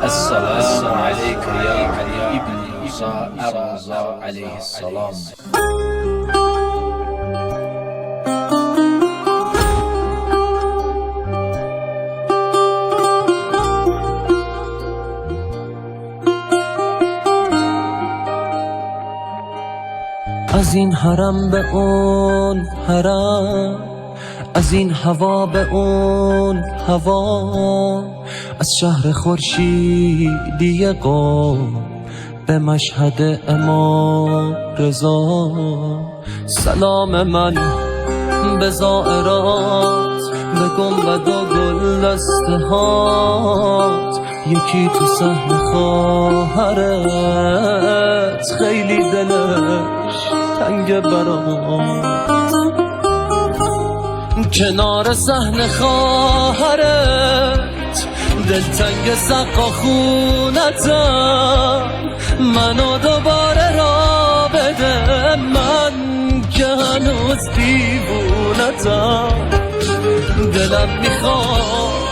السلام عليك يا علي ابن موسى الرضا عليه السلام. از این حرم به اون حرم، از این هوا به اون هوا، از شهر خورشیدی قم به مشهد امام رضا. سلام من به زائرات، به گنبد و گلدسته هات، یکی تو صحن خواهرت خیلی دلش تنگ برات. کنار صحن خواهرت دلتنگ سقا خونتم، منو دوباره را بده، من که هنوز دیوونتم. دلم میخواد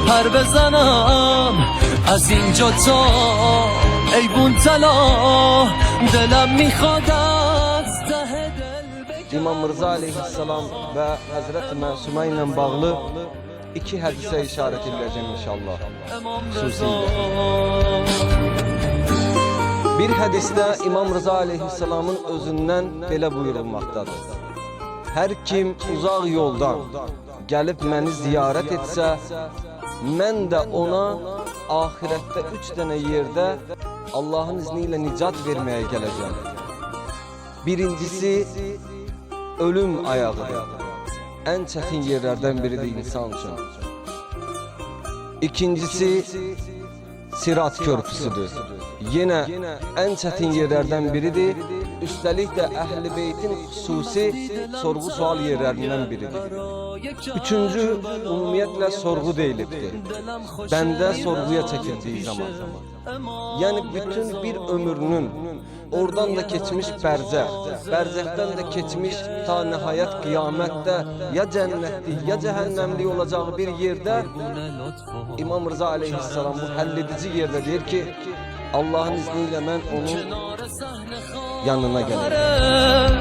پر بزنم از اینجا تا ایوون طلا، دلم میخواد از ته دل. İmam Rıza aleyhisselam ve Hazreti Məsumə ilə bağlı iki hədisə işarət ediləcəm inşallah xüsusilə. Bir hədisdə İmam Rıza aleyhisselamın özündən belə buyurulmaqdadır: hər kim uzaq yoldan gəlib məni ziyarət etsə, mən də ona ahirətdə 3 dənə yerdə Allahın izni ilə nicat verməyə gələcəm. Birincisi ölüm ayağıdır. En çətin yerlərdən biridir insan üçün. İkincisi Sirat körpüsüdür. Yenə en çətin yerlərdən biridir. Üstəlik də Əhl-i Beytin xüsusi sorğu-sual yerlərindən biridir. Üçüncü, ümumiyyətlə sorğu deyilibdir. Bəndə sorğuya çəkildiyi zaman. Yəni bütün bir ömrünün oradan da keçmiş bərzəx, bərzəxdən də keçmiş ta nihayət qiyamətdə ya cənnətlik, ya cəhənnəmlik olacağı bir yerdə İmam Rıza aleyhisselam bu həlledici yerdə deyir ki, Allah'ın izniyle mən onun yanına gəlirəm.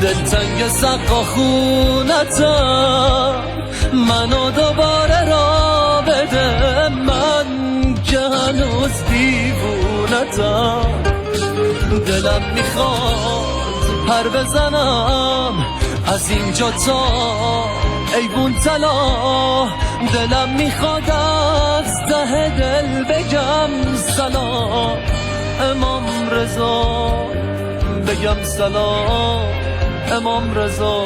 دلتنگ سقا خونتم، منو دوباره را بده، من که هنوز دیوونتم. دلم میخواد پر بزنم از اینجا تا ایوون طلا، دلم میخواد از ته دل بگم سلام امام رضا، بگم سلام امام رضا.